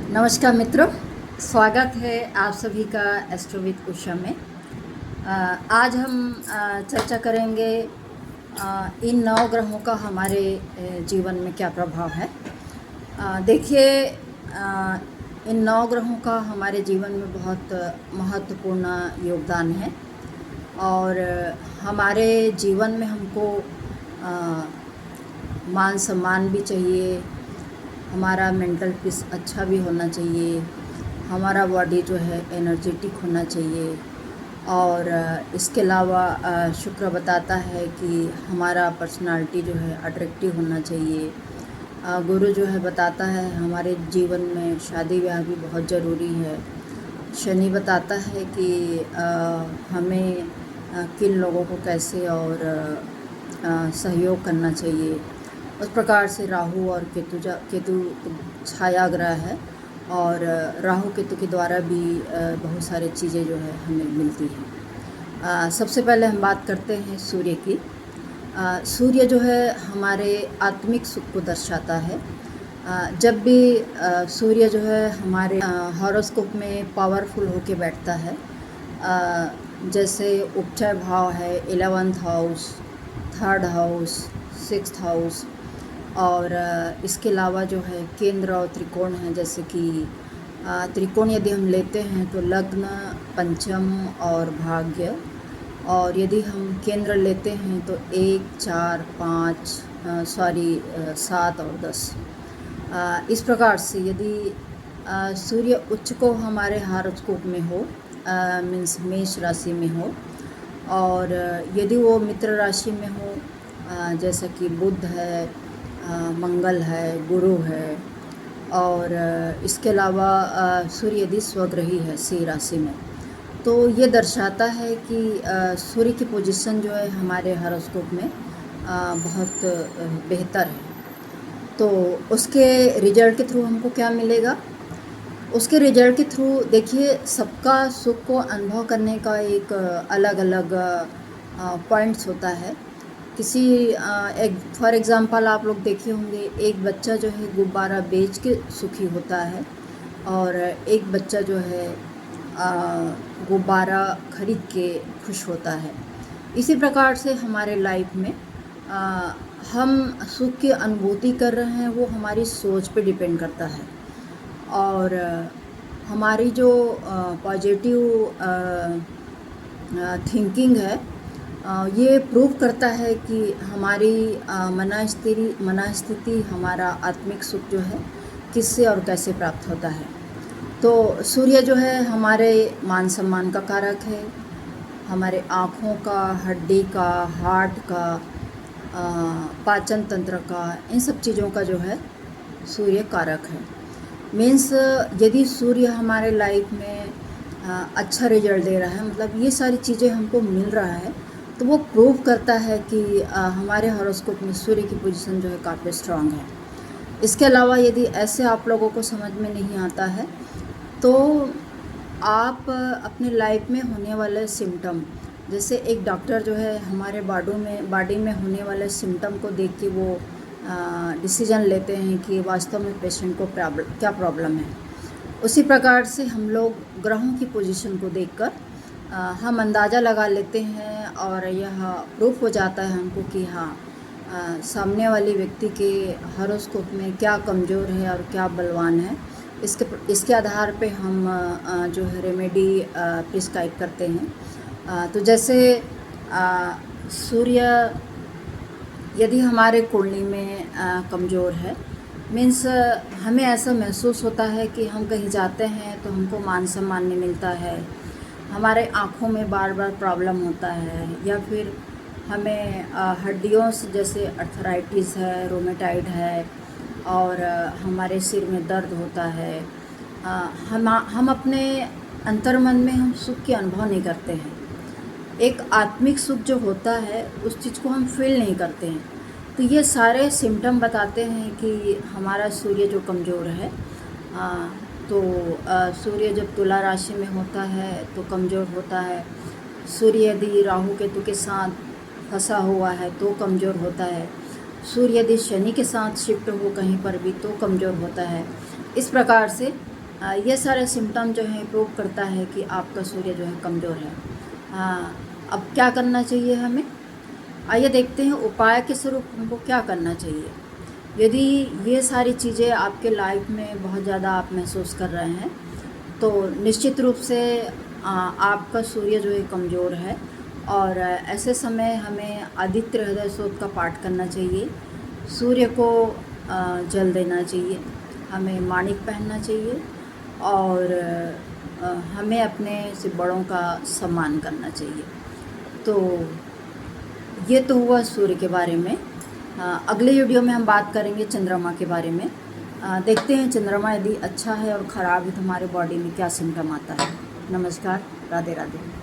नमस्कार मित्रों, स्वागत है आप सभी का एस्ट्रो विद उषा में। आज हम चर्चा करेंगे इन 9 ग्रहों का हमारे जीवन में क्या प्रभाव है। देखिए, इन 9 ग्रहों का हमारे जीवन में बहुत महत्वपूर्ण योगदान है और हमारे जीवन में हमको मान सम्मान भी चाहिए, हमारा मेंटल पीस अच्छा भी होना चाहिए, हमारा बॉडी जो है एनर्जेटिक होना चाहिए। और इसके अलावा शुक्र बताता है कि हमारा पर्सनालिटी जो है अट्रैक्टिव होना चाहिए। गुरु जो है बताता है हमारे जीवन में शादी ब्याह भी बहुत ज़रूरी है। शनि बताता है कि हमें किन लोगों को कैसे और सहयोग करना चाहिए। उस प्रकार से राहु और केतु छाया ग्रह है और राहु केतु के द्वारा भी बहुत सारी चीज़ें जो है हमें मिलती हैं। सबसे पहले हम बात करते हैं सूर्य की। सूर्य जो है हमारे आत्मिक सुख को दर्शाता है। जब भी सूर्य जो है हमारे हॉरोस्कोप में पावरफुल होके बैठता है, जैसे उपचय भाव है 11th house, 3rd house, 6th house, और इसके अलावा जो है केंद्र और त्रिकोण है। जैसे कि त्रिकोण यदि हम लेते हैं तो लग्न, पंचम और भाग्य, और यदि हम केंद्र लेते हैं तो 1, 4, 5 7 और 10। इस प्रकार से यदि सूर्य उच्च को हमारे हॉरोस्कोप में हो, मीन्स मेष राशि में हो, और यदि वो मित्र राशि में हो, जैसा कि बुध है, मंगल है, गुरु है, और इसके अलावा सूर्य यदि स्वग्रही है सिंह राशि में, तो ये दर्शाता है कि सूर्य की पोजीशन जो है हमारे हॉरोस्कोप में बहुत बेहतर है। तो उसके रिजल्ट के थ्रू हमको क्या मिलेगा? उसके रिजल्ट के थ्रू देखिए, सबका सुख को अनुभव करने का एक अलग अलग पॉइंट्स होता है। किसी एक फॉर एग्ज़ाम्पल आप लोग देखे होंगे, एक बच्चा जो है गुब्बारा बेच के सुखी होता है और एक बच्चा जो है गुब्बारा खरीद के खुश होता है। इसी प्रकार से हमारे लाइफ में हम सुख की अनुभूति कर रहे हैं, वो हमारी सोच पे डिपेंड करता है। और हमारी जो पॉजिटिव थिंकिंग है, ये प्रूव करता है कि हमारी मनस्थिति, हमारा आत्मिक सुख जो है किससे और कैसे प्राप्त होता है। तो सूर्य जो है हमारे मान सम्मान का कारक है, हमारे आँखों का, हड्डी का, हार्ट का, पाचन तंत्र का, इन सब चीज़ों का जो है सूर्य कारक है। मीन्स यदि सूर्य हमारे लाइफ में अच्छा रिजल्ट दे रहा है, मतलब ये सारी चीज़ें हमको मिल रहा है, तो वो प्रूव करता है कि हमारे हॉरोस्कोप में सूर्य की पोजीशन जो है काफ़ी स्ट्रांग है। इसके अलावा यदि ऐसे आप लोगों को समझ में नहीं आता है, तो आप अपने लाइफ में होने वाले सिम्टम, जैसे एक डॉक्टर जो है हमारे बॉडी में होने वाले सिम्टम को देख के वो डिसीजन लेते हैं कि वास्तव में पेशेंट को क्या प्रॉब्लम है। उसी प्रकार से हम लोग ग्रहों की पोजीशन को देखकर हम अंदाज़ा लगा लेते हैं और यह प्रूफ हो जाता है हमको कि हाँ, सामने वाली व्यक्ति के हॉरोस्कोप में क्या कमज़ोर है और क्या बलवान है। इसके आधार पे हम जो है रेमेडी प्रिस्क्राइब करते हैं। तो जैसे सूर्य यदि हमारे कुंडली में कमज़ोर है, मीन्स हमें ऐसा महसूस होता है कि हम कहीं जाते हैं तो हमको मान सम्मान नहीं मिलता है, हमारे आँखों में बार बार प्रॉब्लम होता है, या फिर हमें हड्डियों से जैसे अर्थराइटिस है, रोमेटाइड है, और हमारे सिर में दर्द होता है। हम अपने अंतर्मन में हम सुख के अनुभव नहीं करते हैं। एक आत्मिक सुख जो होता है उस चीज़ को हम फील नहीं करते हैं। तो ये सारे सिम्टम बताते हैं कि हमारा सूर्य जो कमज़ोर है। तो सूर्य जब तुला राशि में होता है तो कमज़ोर होता है। सूर्य यदि राहु केतु के साथ फंसा हुआ है तो कमज़ोर होता है। सूर्य यदि शनि के साथ शिफ्ट हो कहीं पर भी तो कमज़ोर होता है। इस प्रकार से ये सारे सिम्टम जो हैं प्रूव करता है कि आपका सूर्य जो है कमज़ोर है। अब क्या करना चाहिए हमें? आइए देखते हैं उपाय के स्वरूप हमको क्या करना चाहिए। यदि ये सारी चीज़ें आपके लाइफ में बहुत ज़्यादा आप महसूस कर रहे हैं, तो निश्चित रूप से आपका सूर्य जो है कमज़ोर है, और ऐसे समय हमें आदित्य हृदय स्तोत्र का पाठ करना चाहिए। सूर्य को जल देना चाहिए, हमें माणिक पहनना चाहिए, और हमें अपने से बड़ों का सम्मान करना चाहिए। तो ये तो हुआ सूर्य के बारे में। अगले वीडियो में हम बात करेंगे चंद्रमा के बारे में। देखते हैं चंद्रमा यदि अच्छा है और ख़राब है तो हमारे बॉडी में क्या सिम्टम आता है। नमस्कार, राधे राधे।